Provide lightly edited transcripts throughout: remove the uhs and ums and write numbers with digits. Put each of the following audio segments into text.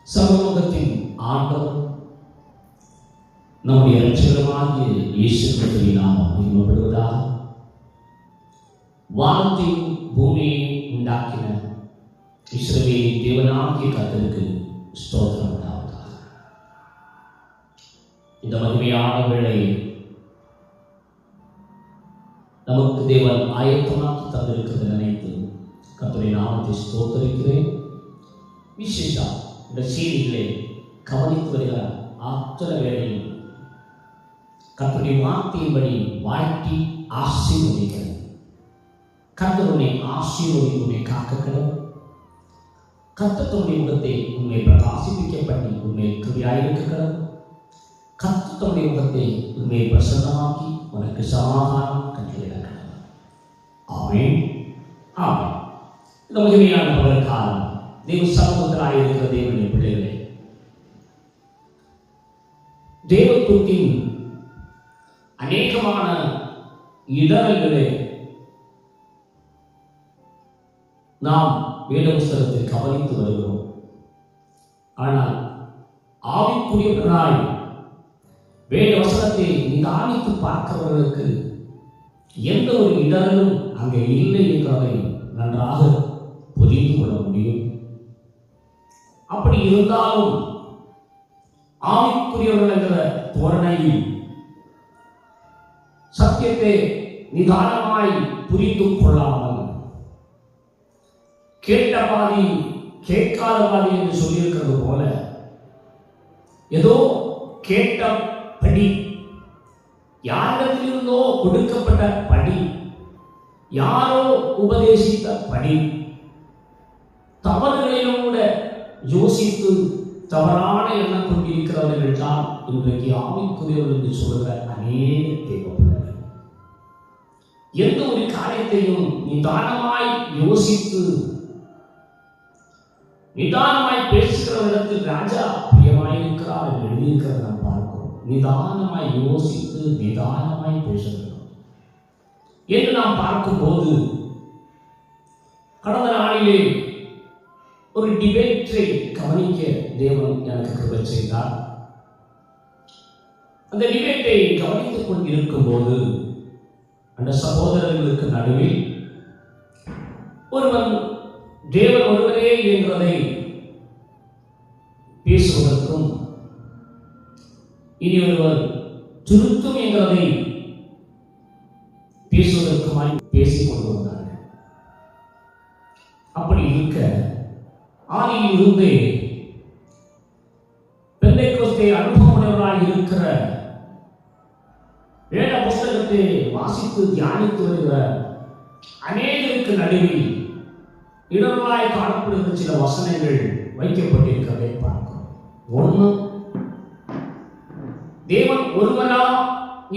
சமூகத்தின் ஆண்டவர் நம்முடைய இரட்சகராகிய இயேசு கிறிஸ்துவின் நாமம் மகிமைப்படுவதாக. வானத்தையும் பூமியை உண்டாக்கின இஸ்ரவேலின் தேவனாகிய கர்த்தருக்கு ஸ்தோத்திரம் உண்டாவதாக. இந்த மகிமையான வேளையை நமக்கு தேவன் ஆயத்தமாக்கி தந்திருக்கிறது நினைத்து கர்த்தருடைய நாமத்தை ஸ்தோத்தரிக்கிறேன். விசேஷம் இந்த செய்திகளை கவனித்து வருகிற அத்தனை வேளையில் கர்த்தருடைய வார்த்தையின்படி வாழ்த்தி ஆசீர்வதிக்கிறது. கர்த்தருடைய ஆசீர்வதிக்குடைய காக்கக்களும் கர்த்தருடைய முகத்தை உண்மை பிரகாசிப்பிக்கப்பட்டு உண்மை கிருபையாயிருக்கிறது. கர்த்தருடைய முகத்தை உண்மை பிரசன்னமாக்கி உனக்கு சமாதானம் கட்டளையிடுகிறது. ஆமென், ஆமென். இந்த மகிமையான பகல் காலம் தேவ சமூகத்திலாயிருக்கிற தேவனுடைய பிள்ளைகளே, தேவத்துவத்தின் அநேகமான இடர்களை நாம் வேத புஸ்தகத்தில் கவனித்து வருகிறோம். ஆனால் ஆவிக்குரியவர்களாய் வேத வசனத்தை நிதானித்து பார்க்கிறவர்களுக்கு எந்த ஒரு இடரும் அங்கே இல்லை என்பதை நன்றாக புரிந்து கொள்ள முடியும். அப்படி இருந்தாலும் ஆவிக்குரியவர்கள் என்ற தோரணையில் சத்தியத்தை நிதானமாய் புரிந்து கொள்ளாமல் கேட்ட பாதி கேட்காத பாதி என்று சொல்லியிருக்கிறது போல ஏதோ கேட்டபடி யாரிடத்திலிருந்தோ கொடுக்கப்பட்ட படி யாரோ உபதேசித்த படி தவறுகளிலும் கூட யோசித்து தவறான எண்ணம் கொண்டிருக்கிறவர்கள் தான் இன்றைக்கு ஆவிக்குரியவர்கள் என்று சொல்கிற அநேக தேவைப்படுகிறது. எந்த ஒரு காரியத்தையும் நிதானமாய் யோசித்து நிதானமாய் பேசுகிறவரிடத்தில் ராஜா பிரியமாயிருக்கிறார் என்று எழுதியிருக்கிறது நாம் பார்க்கிறோம். நிதானமாய் யோசித்து நிதானமாய் பேசுகிறோம் என்று நாம் பார்க்கும்போது கடந்த நாளிலே ஒரு டிபேட்டை கவனிக்க தேவன் எனக்கு கிருபை செய்தார். அந்த டிபேட்டை கவனித்துக் கொண்டிருக்கும் போது அந்த சகோதரர்களுக்கு நடுவில் ஒருவன் தேவன் ஒருவரே என்பதை பேசுவதற்கும் இனி ஒருவர் திருத்தும் என்கிறதை பேசுவதற்குமாய் பேசிக் கொண்டு வந்தார்கள். அப்படி இருக்க ஆதியில் இருந்து பெந்தைக்கோஸ்தே அனுபவமுடையவராய் இருக்கிற வேத புஸ்தகத்தை வாசித்து தியானித்து வருகிற அநேகருக்கு நடுவில் இடர்களாய் காணப்படுகிற சில வசனங்கள் வைக்கப்பட்டிருக்கிறதை பார்க்கிறோம். ஒன்று, தேவன் ஒருவரா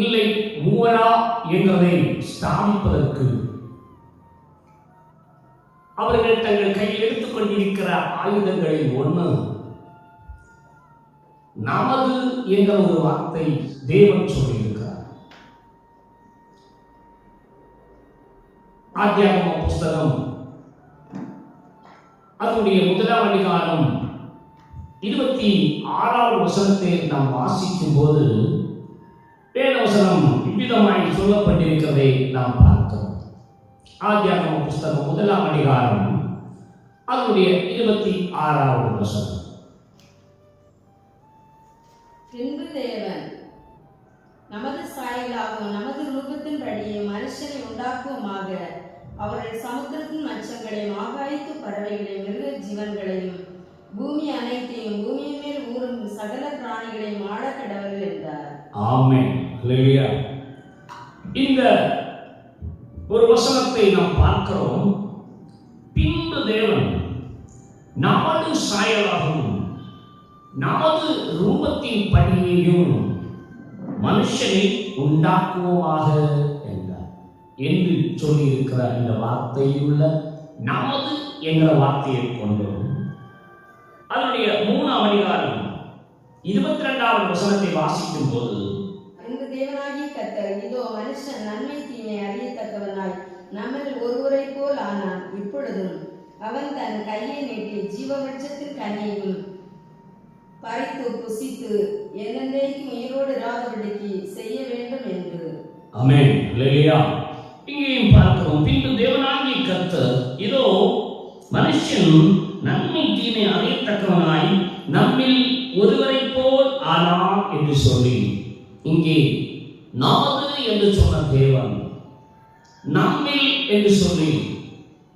இல்லை மூவரா என்பதை ஸ்தாபிப்பதற்கு அவர்கள் தங்கள் கையில் எடுத்துக் கொண்டிருக்கிற ஆயுதங்களில் ஒன்று நமது என்ற ஒரு வார்த்தை தேவன் சொல்லியிருக்கிறார். ஆதியாகம புஸ்தகம் அதனுடைய 1ஆம் அதிகாரம் 26வது வசனத்தை நாம் வாசிக்கும் போது வேத வசனம் இவ்விதமாய் சொல்லப்பட்டிருக்கிறதை நாம் பார்த்தோம். ஆதியாகம புஸ்தகம் 1ஆம் அதிகாரம் அதனுடைய 26வது வசனம். பின்பு தேவன் நமது சாயலாகவும் நமது ரூபத்தின்படியே மனுஷனை உண்டாக்குவோமாக, அவர்கள் சமுத்திரத்தின் மச்சங்களையும் ஆகாயத்து பறவைகளையும் மிருக ஜீவன்களையும் பூமி அனைத்தையும் பூமியின் மேல் ஊறும் சகல பிராணிகளையும் ஆளக்கடவர்கள் என்றார். ஆமென், ஹல்லேலூயா. இந்த ஒரு வசனத்தை நாம் பார்க்கிறோம். பின்பு தேவன் நமது சாயலாகவும் நமது ரூபத்தின் படியையும் மனுஷனை உண்டாக்குவோமாக என்றார் என்று சொல்லியிருக்கிற இந்த வார்த்தையில் உள்ள நமது என்கிற வார்த்தையை கொண்டோம். அதனுடைய 3ஆம் அதிகாரம் 22வது வசனத்தை வாசிக்கும் போது, இந்த தேவனாகிய கர்த்தர் இதோ மனுஷன் நன்மை தீமை அறியத்தக்கவனாய் நம்மில் ஒருவரை போல் ஆனான். இப்பொழுதும் அவன் தன் கையை நீட்டி ஜீவவருட்சத்தின் கனியையும் பறித்து புசித்து என்னென்றைக்கும் உயிரோடு இராதபடிக்கு செய்ய வேண்டும் என்று. ஆமென். அல்லேலூயா. இங்கேயும் பார்க்கிறோம், பின்பு தேவனாகிய கர்த்தர் இதோ மனுஷன் நன்மை தீமை அறியத்தக்கவனாய் நம்மில் ஒருவரைப் போல் ஆனான் என்று சொல்லி, இங்கே நமது என்று சொன்ன தேவன் நம்மில் என்று சொல்லி,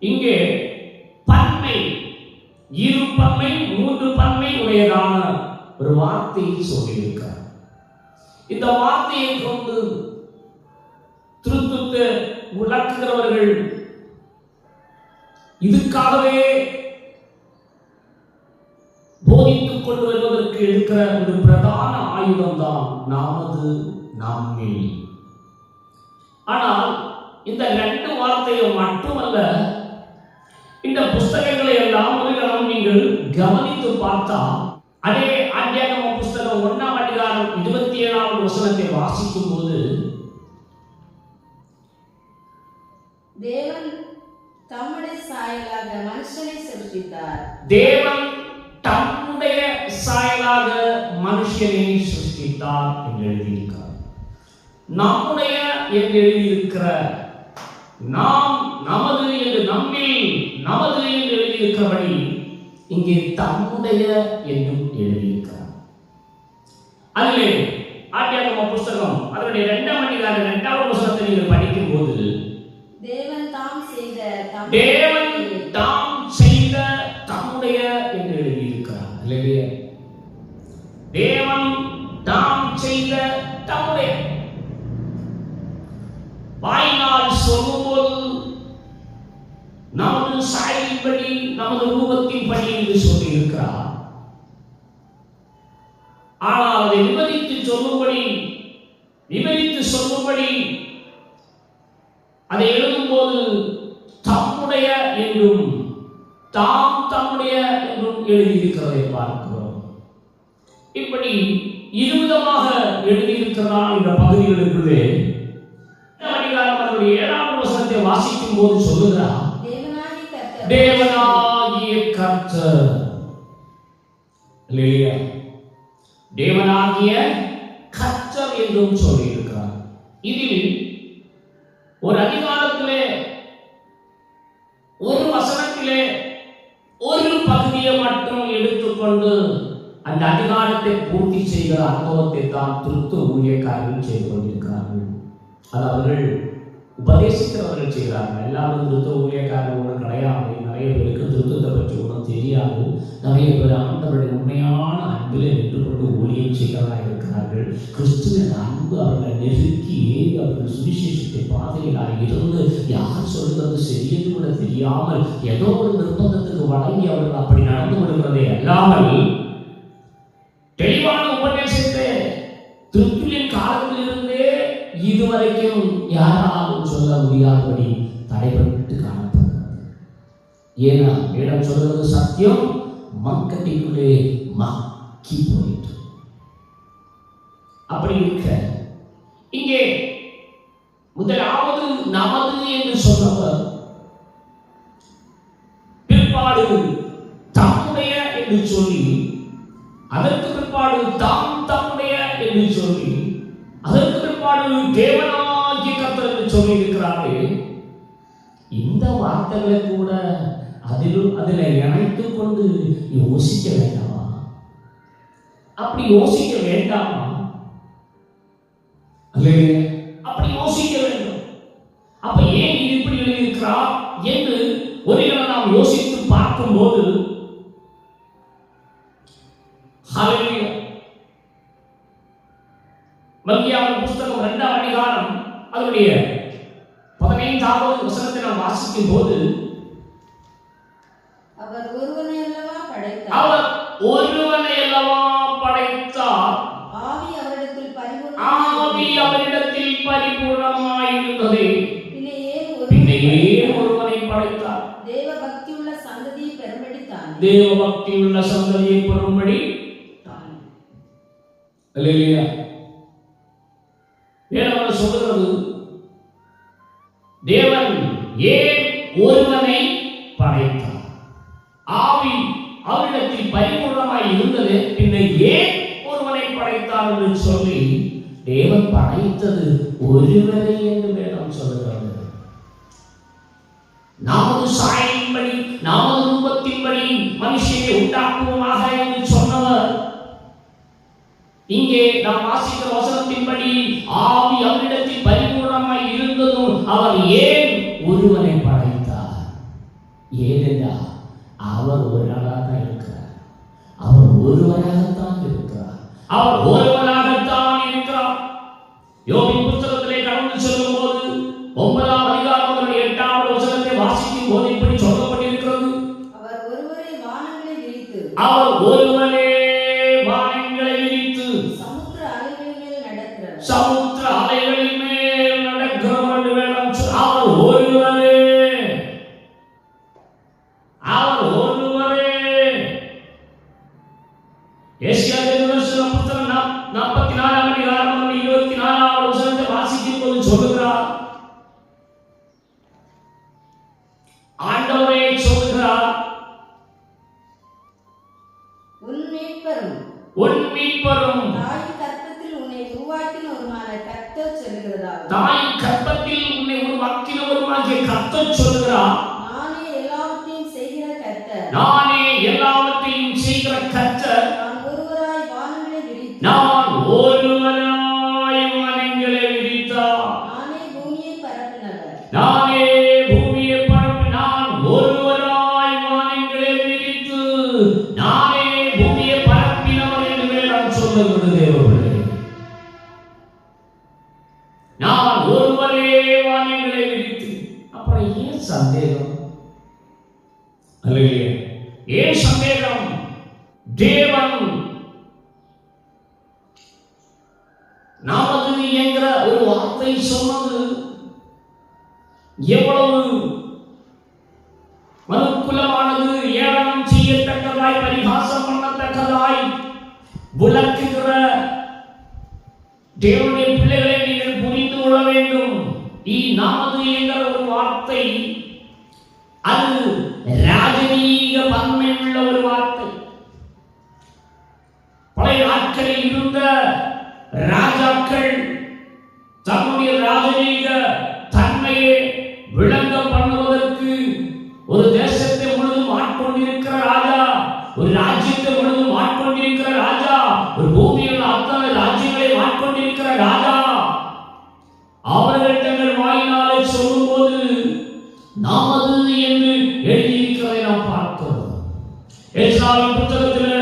இங்கே பன்மை, இரு பன்மை, மூன்று பன்மை உடையதான ஒரு வார்த்தையை சொல்லியிருக்கிறார். இந்த வார்த்தையை கொண்டு திருத்துக்கு விளக்குகிறவர்கள் இதுக்காகவே போதித்துக் கொண்டு வருவதற்கு இருக்கிற ஒரு பிரதான ஆயுதம் தான் நமது, நம்மில். ஆனால் இந்த ரெண்டு வார்த்தையும் மட்டுமல்ல, இந்த புஸ்தகங்களை எல்லாம் ஒரு கணம் நீங்கள் கவனித்து பார்த்தா, அதே ஆதியாகம புஸ்தகம் 1ஆம் அதிகாரம் 27ஆவது வசனத்தை வாசிக்கும் போது, தேவன் தம்முடைய சாயலாக மனுஷனை சிருஷ்டித்தார். தேவன் தம்முடைய சாயலாக மனுஷனை சிருஷ்டித்தார் என்று எழுதியிருக்கிறார். நம்முடைய என்று எழுதியிருக்கிற, நாம் நமது என்று, நம்மில் நமது என்று எழுதியிருக்கிறபடி இங்கே தம்முடைய என்றும் எழுதியிருக்கிறார். அதிலே ஆதியாகம புஸ்தகம் அதனுடைய 2ஆம் அதிகாரம் 2வது வசனத்தை நீங்கள் படிக்கும் போது, தேவன் தாம் செய்த தம்முடைய என்று எழுதியிருக்கிறார். அல்லேலூயா. தேவன் தாம் செய்த தம்முடைய. வாயினால் சொல்லும்போது நமது சாயலின்படி, நமது ரூபத்தின்படி என்று சொல்லியிருக்கிறார். ஆனால் அதை விவரித்து சொல்லும்படி அதை எழுதும்போது தம்முடைய என்றும் தாம் தம்முடைய என்றும் எழுதியிருக்கிறதை பார்க்கிறோம். இப்படி இருவிதமாக எழுதியிருக்கிறார். இந்த பகுதிகளுக்குள்ளே அதனுடைய 7ஆம் வசனத்தை வாசிக்கும் போது சொல்லுகிறார், தேவனாகிய கர்த்தர். அல்லேலூயா. தேவனாகிய கர்த்தர் என்றும் சொல்லியிருக்கிறார். இதில் ஒரு அதிகாரத்திலே, ஒரு வசனத்திலே ஒரு பகுதியை மட்டும் எடுத்துக்கொண்டு அந்த அதிகாரத்தை பூர்த்தி செய்கிற அனுபவத்தை தான் திருத்துவ ஊழியக்காரர்கள் செய்து கொண்டிருக்கிறார்கள். அது அவர்கள் உபதேசிக்கிறவர்கள் செய்கிறார்கள். எல்லாரும் திருத்துவ ஊழியக்காரர்கள் ஒன்றும் கிடையாது. நிறைய பேருக்கு திருத்தத்தை பற்றி ஒன்றும் தெரியாது. நிறைய பேர் ஆண்டவருடைய உண்மையான அன்பில் நின்று கொண்டு ஊழியம் செய்கிறவராக இருக்கிறார்கள். கிறிஸ்துவின் அன்பு அவர்களை நெருக்கி அவர்கள் சுவிசேஷத்தை பாதையிலாக இருந்து யார் சொல்கிறது சரியென்று கூட தெரியாமல் ஏதோ ஒரு நிர்பந்தத்துக்கு வழங்கி அவர்கள் அப்படி நடந்து கொள்கிறதே அல்லாமல், தெளிவான உபதேசத்தை திருத்துவின் காலத்திலிருந்தே இதுவரைக்கும் யாராலும் சொல்ல முடியாதபடி தடைபட்டு காணப்படுகிறது. ஏன்னா இடம் சொல்றது சத்தியம் மக்களுக்குள்ளே மக்கி போயிட்டு. அப்படி இருக்க இங்கே முதலாவது நமது என்று சொன்னவர் பிற்பாடு தம்முடைய என்று சொல்லி, அதற்கு பிற்பாடு தாம் தம்முடைய என்று சொல்லி, அதற்கு பிற்பாடு தேவனாகிய கர்த்தர் என்று சொல்லி இருக்கிறாரே. இந்த வார்த்தைகளை கூட அதில் இணைத்துக் கொண்டு யோசிக்க வேண்டாமா? அப்படி யோசிக்க வேண்டாமா? அப்படி யோசிக்க வேண்டும். அப்ப ஏன் இது இப்படி எழுதியிருக்கிறார் என்று ஒரு இடம் நாம் யோசித்து பார்க்கும்போது, மல்கியாவின் புஸ்தகம் 2ஆம் அதிகாரம் அதனுடைய 15வது வசனத்தை நாம் வாசிக்கும் போது, அவர் ஒருவனை அல்லவா படைத்தார், ஆவி அவரிடத்தில் பரிபூர்ணமாயிருந்தது, பின்னே ஒருவனை படைத்தார். தேவ பக்தியுள்ள சந்ததியை பெறும்படி தான். அல்லேலூயா. வேதம் சொல்கிறது, தேவன் ஏன் ஒருவனை படைத்தார்? ஆவி அவரிடத்தில் பரிபூர்ணமாய் இருந்தது, பின்ன சொல்லி தேவன் படைத்தது ஒருவரே என்று வேதம் சொல்லுகிறது. நமது சாயலின்படி நமது ரூபத்தின்படி மனுஷனை உண்டாக்குவோமாக என்று சொன்னவர் இங்கே நாம் வாசிக்கிற வசனத்தின்படி ஆவி அவரிடத்தில் பரிபூர்ணமாய் இருந்ததும் அவர் ஏன் ஒருவனை படைத்தார்? ஏனென்றால் அவர் ஒருவராகத்தான் இருக்கிறார். அவர் ஒருவராகத்தான் இருக்கிறார். அவர் ஒருவராகத்தான் இருக்கிறார். யோபின் புத்தகத்திலே கடந்து செல்லும் போது 9ஆம் அதிகாரம் 8ஆம் வசனத்தை வாசிக்கும் போது இப்படி சொல்லப்பட்டிருக்கிறது. அவர் ஒருவரே வானங்களை விரித்து சமுத்திர அலைகளின் மேல் நடக்கிறவர் என்று வேதம் அவர் ஒருவரே. ஏசாயா தீர்க்கதரிசன புத்தகம் 44ஆம் அதிகாரம் 24ஆம் வசனத்தை வாசிக்கும் போது சொல்லுகிறார், ஆண்டவரே சொல்லுகிறார், உன் மீட்பரும் தாயின் கர்ப்பத்தில் உன்னை உருவாக்கினவருமான கர்த்தர் சொல்லுகிறதாவது. தாயின் கர்ப்பத்தில் உன்னை உருவாக்கினவருமாகிய கர்த்தர் சொல்லுகிறார், நானே எல்லாவற்றையும் செய்கிற கர்த்தர். நானே எல்லாவற்றையும் செய்கிற கர்த்தர். நான் ஒருவராய் வானங்களை விரித்தார். நானே பூமியை பரப்பினவர். நானே பூமியை பரப்பினான். ஒருவராய் வானங்களை விரித்து நானே பூமியை பரப்பினவர் என்று வேதம் சொல்லுகிறது. தேவர்களே, நான் ஒருவரே வானங்களை விரித்து. அப்புறம் ஏன் சந்தேகம்? அல்லையே, ஏன் சந்தேகம்? தேவன் நமது என்கிற ஒரு வார்த்தை சொன்னது எவ்வளவு மனுக்குலமானது ஏளனம் செய்யத்தக்கதாய், பரிகாசம் பண்ணத்தக்கதாய் விளக்குகிற தேவனுடைய பிள்ளைகளை நீங்கள் புரிந்து கொள்ள வேண்டும். நமது என்கிற ஒரு வார்த்தை அது ராஜரீக பன்மை உள்ள ஒரு வார்த்தை. பழைய நாட்களில் இருந்த ராஜாக்கள் தன்னுடைய ராஜரீக தன்மையை விளங்க பண்ணுவதற்கு ஒரு தேசத்தை முழுதும் ஆட்கொண்டிருக்கிற ராஜா, ஒரு ராஜ்யத்தை முழுதும் ஆட்கொண்டிருக்கிற ராஜா, ஒரு பூமியில் அத்தனை ராஜ்யங்களை ஆட்கொண்டிருக்கிற ராஜா, அவர்கள் தங்கள் வாயினாலே சொல்லும் போது நமது என்று எழுதியிருக்கிறதை நாம் பார்க்கிறோம். எஸ்ராவின் புத்தகத்தில்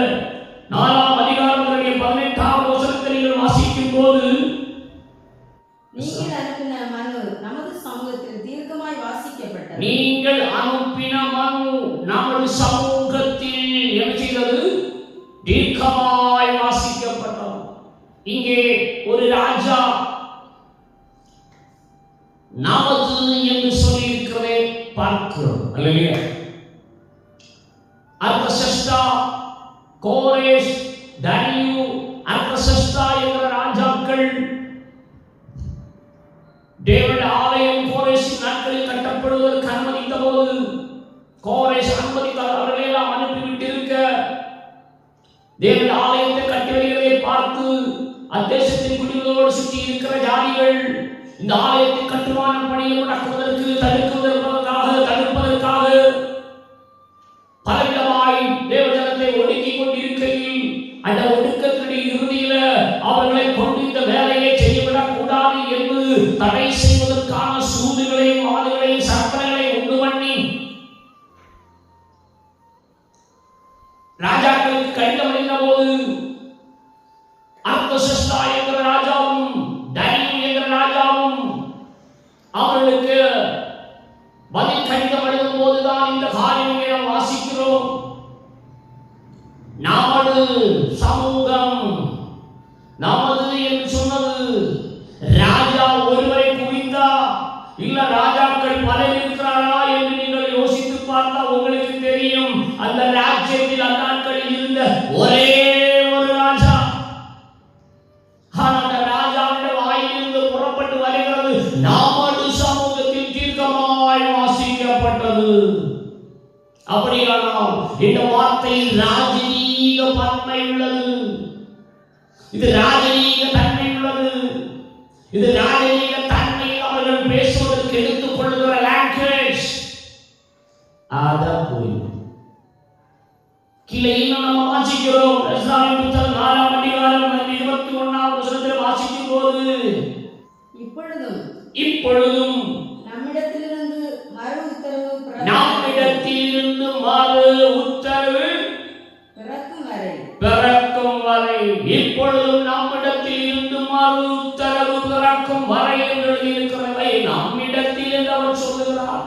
4ஆம் அதிகாரம் 18ஆம் வசனத்தை நீங்கள் வாசிக்கும் போது, நீங்கள் அனுப்பின மனு நமது சமூகத்தில் தீர்க்கமாய் வாசிக்கப்பட்டது. நீங்கள் அனுப்பின மனு நமது சமூகத்தில் என்ன செய்தது? தீர்க்கமாய் வாசிக்கப்பட்டது. இங்கே ஒரு ராஜா நமது என்று சொல்லி இருக்கிறதை பார்க்கிறோம். அல்லையா? அர்தசஷ்டா, கோரேஷ், தானியு, அர்தசஷ்டா என்ற ராஜாக்கள் தேவனுடைய ஆலயம் கோரேஷின் நாட்களில் கட்டப்படுவதற்கு அனுமதித்த போது, கோரேஷ் அனுமதித்தார். அவர்களை எல்லாம் அனுப்பிவிட்டிருக்க தேவனுடைய ஆலயத்தை கட்டி வருகிறதை பார்த்து அத்தேசத்தின் குடிகளோடு சுற்றி இருக்கிற ஜாதிகள் இந்த ஆலயத்தை கட்டுமான பணியை முடக்குவதற்கு தடுப்பதற்காக பலவிதமாய் தேவஜனத்தை ஒடுக்கிக் கொண்டிருக்கையில் அந்த ஒடுக்கத்தினுடைய இறுதியில அவர்களை கொண்டு இந்த வேலையை செய்யவிடக் கூடாது என்று தடை செய்வதற்கான சூதுகளையும் வாதுகளையும் சட்டங்களையும் உண்டு பண்ணி ராஜாக்களுக்கு கடிதம் அளித்த போது அர்தசஷ்டா என்கிற ராஜாவும் தானியு என்கிற ராஜாவும் அவர்களுக்கு பதில் கடிதம் எழுதும் போதுதான் இந்த காரியங்களை நாம் வாசிக்கிறோம். நமது சமூகம் நமது என்று சொன்னது ராஜா ஒருவரை குறித்தா இல்ல ராஜாக்கள் பலர் இருக்கிறாரா என்று நீங்கள் யோசித்து பார்த்தா உங்களுக்கு தெரியும். அந்த ராஜ்யத்தில் அந்நாட்களில் இருந்த ஒரே ஒரு ராஜா. அந்த ராஜாவுடைய வாயிலிருந்து புறப்பட்டு வருகிறது நமது சமூகத்தில் தீர்க்கமாய் வாசிக்கப்பட்டது. அப்படியானால் இந்த வார்த்தை ராஜரீக பன்மை உள்ளது. இது ராஜரீக தன்மை உள்ளது. இது ராஜரீக தன்மை. அவர்கள் பேசுவதற்கு எடுத்துக் கொள்ளுகிற லாங்குவேஜ் அத போய் கீழே இன்னும் நம்ம வாசிக்கிறோம். எஸ்ராயின் புத்தகம் 4ஆம் அதிகாரம் 21ஆம் வசனத்தில் வாசிக்கும் போது இப்பொழுதும் நம்மிடத்திலிருந்து மறு உத்தரவு பிறக்கும் வரை இப்பொழுதும் நம்மிடத்தில் இருந்து மறு உத்தரவு பிறக்கும் வரை என்று எழுதியிருக்கிறவை நம்மிடத்தில் என்று அவர் சொல்லுகிறார்.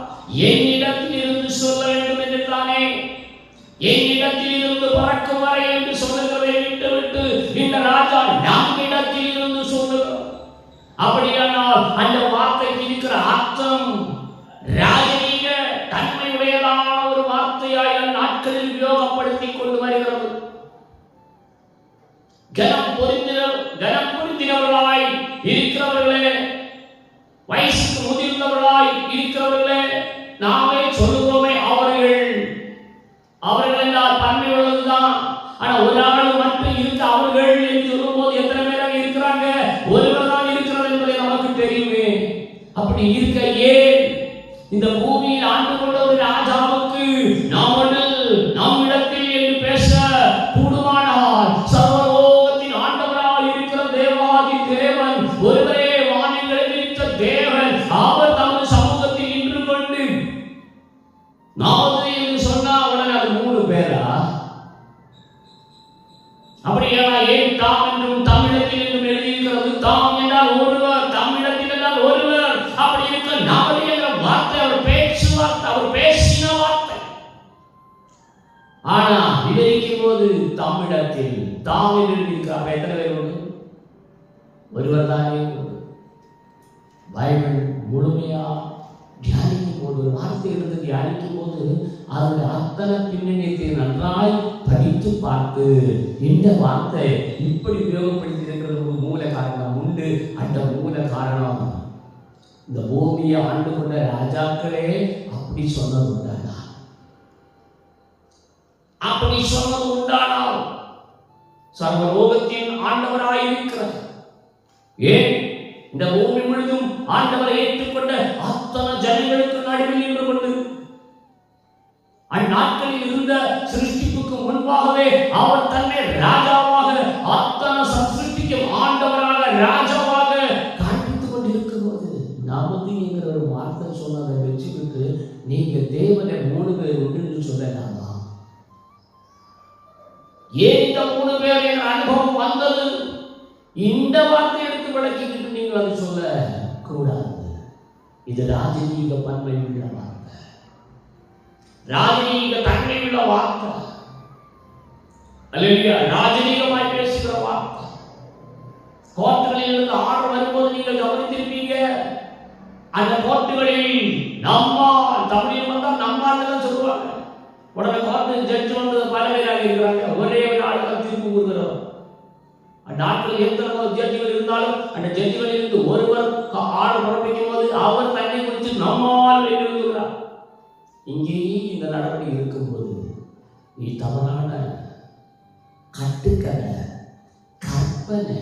என்னிடத்தில் இருந்து சொல்ல வேண்டும் என்று தானே. என்னிடத்தில் இருந்து பிறக்கும் வரை என்று சொல்லுகிறதை விட்டுவிட்டு இந்த ராஜா நம்மிடத்தில் இருந்து சொல்லுகிறார். அப்படியானால் அந்த வார்த்தைக்கு இருக்கிற அர்த்தம் ராஜரீக தன்மையுடையதான ஒரு வார்த்தையாய் நாட்களில் உபயோகப்படுத்திக் கொண்டு வருகிறது. கனம் பொருந்தினவர்களாய் இருக்கிறவர்களே, வயசுக்கு முதிர்ந்தவர்களாய் இருக்கிறவர்களே, நாமே சொல்லுவோமே அவர்கள் எல்லாம் தன்மை உள்ளதுதான். ஆனா ஒரு ஆள் மட்டும் இருக்க அவர்கள் என்று சொல்லும்போது எத்தனை பேராக இருக்கிறாங்க? ஒருவர் தான் இருக்கிறது என்பதை நமக்கு தெரியுமே. அப்படி இருக்க ஏன் இந்த பூமியில் ஆண்டு கொண்ட ஒரு ராஜாவுக்கு நம்மிடத்தில் என்று பேச கூடுமானால் சர்வலோகத்தின் ஆண்டவராய் இருக்கிற தேவாதி தேவன் ஒருவரே வானங்களை விரித்த தேவன் அவர் தமது சமூகத்தில் நின்று கொண்டு நாவது என்று சொன்னா உடனே அது 3 பேரா? அப்படியா? ஏன் தாம் என்றும் தமிழத்தில் என்றும் எழுதியிருக்கிறது? தாம் என்றால் ஒருவர், தமிழத்தில் என்றால் ஒருவர். அப்படி இருக்க நாவது என்ற வார்த்தை அவர் பேச்சுவார்த்தை, அவர் பேசின வார்த்தை. ஆனா விவரிக்கும் போது தமிழத்தில் தாம் என்று எழுதியிருக்கிறார். எத்தனை பேர் உண்டு? ஒருவர் தானே. பைபிள் முழுமையா தியானிக்கும் போது, ஒரு வார்த்தை எடுத்து தியானிக்கும் போது அதனுடைய அத்தனை பின்னணியத்தை நன்றாய் படித்து பார்த்து இந்த வார்த்தை இப்படி உபயோகப்படுத்தி இருக்கிறது ஒரு மூல காரணம் உண்டு. அந்த மூல காரணம் இந்த பூமியை ஆண்டு கொண்ட ராஜாக்களே அப்படி சொன்னது உண்டானா? அப்படி சொன்னது உண்டானால் சர்வலோகத்தின் ஆண்டவராய் இருக்கிறார். ஏன் இந்த பூமி முழுதும் ஆண்டவரை ஏற்றுக்கொண்ட அத்தனை ஜனங்களுக்கு நடுவில் நின்று கொண்டு அந்நாட்களில் இருந்த சிருஷ்டிப்புக்கு முன்பாகவே அவர் தன்னை ராஜாவாக அத்தனை சிருஷ்டிக்கும் ஆண்டவராக ராஜாவாக காண்பித்துக் கொண்டிருக்கும் போது நமது என்கிற ஒரு வார்த்தை சொன்னதை வச்சுக்கிட்டு நீங்க தேவனை 3 பேர் உண்டு சொல்லலாமா? ஏன் இந்த 3 பேர் என்ற அனுபவம் வந்தது? இந்த வார்த்தை எடுத்து விளக்கிக்கிட்டு நீங்கள் அதை சொல்ல கூடாது. இது ராஜரீக பன்மை உள்ள வார்த்தை, ராஜரீக தன்மை உள்ள வார்த்தை. அல்லேலூயா. ராஜரீகமாய் பேசுகிற வார்த்தை. கோர்ட்டுகளில் இருந்து ஆர்டர் வரும்போது நீங்கள் கவனித்திருப்பீங்க. அந்த கோர்ட்டுகளில் நம்மால், தமிழில் வந்தால் நம்மால் தான் சொல்லுவாங்க. உடனே கோர்ட்டு ஜட்ஜ் வந்து பல பேராக இருக்கிறாங்க. ஒரே ஒரு ஆள் தான் தீர்ப்பு கூறுகிறோம். நாட்டில் எத்தனை ஜட்ஜிகள் இருந்தாலும் அந்த ஜட்ஜிகளில் இருந்து ஒருவர் ஆர்டர் பிறப்பிக்கும் போது அவர் தன்னை குறித்து நம்மால் எழுதுகிறார். இங்கேயே இந்த நடவடிக்கை இருக்கும்போது நீ தவறான கட்டுக்கதை, கற்பனை,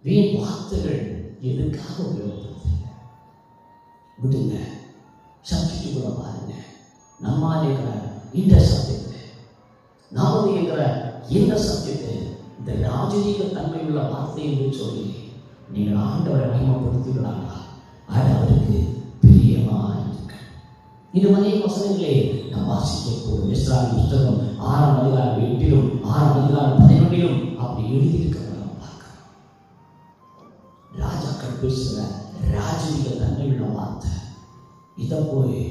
வீண் வார்த்தைகள் எதுக்காக உபயோகப்படுத்துங்க? விடுங்க. சப்ஜெக்டுக்குள்ள பாருங்க. நம்மால் இருக்கிற இந்த சப்ஜெக்ட், நாமது இருக்கிற இந்த சப்ஜெக்ட், இந்த ராஜரீக தன்மை உள்ள வார்த்தை என்று சொல்லி நீங்கள் ஆண்டவரை மகிமைப்படுத்துகிறாங்களா? அது அவருக்கு பிரியமாக இருக்கு. இது மாதிரி வசனங்களே நாம் வாசிக்கக்கூடும். எஸ்ராயின் புத்தகம் 6ஆம் அதிகாரம் 8லும் 6ஆம் அதிகாரம் 11லும் அப்படி எழுதியிருக்கிறத நாம் பார்க்கிறோம். ராஜாக்கள் பேசுகிற ராஜரீக தன்மை உள்ள வார்த்தை. இதை போய்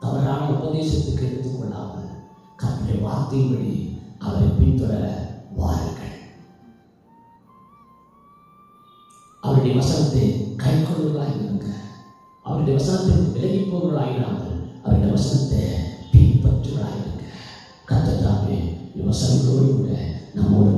தவறான உபதேசத்துக்கு எடுத்துக்கொள்ளாமல் கர்த்தருடைய வார்த்தையின்படி அவரை பின்தொடர வாருங்கள். அவருடைய வசனத்தை கை கொள்வர்களாக இருங்க. அவருடைய வசனத்தை விலகி போவர்களாகிறார்கள். அவருடைய வசனத்தை பின்பற்றுவர்களாக இருங்க. கர்த்தர் தாமே வசனங்களோடு கூட நம்மோடு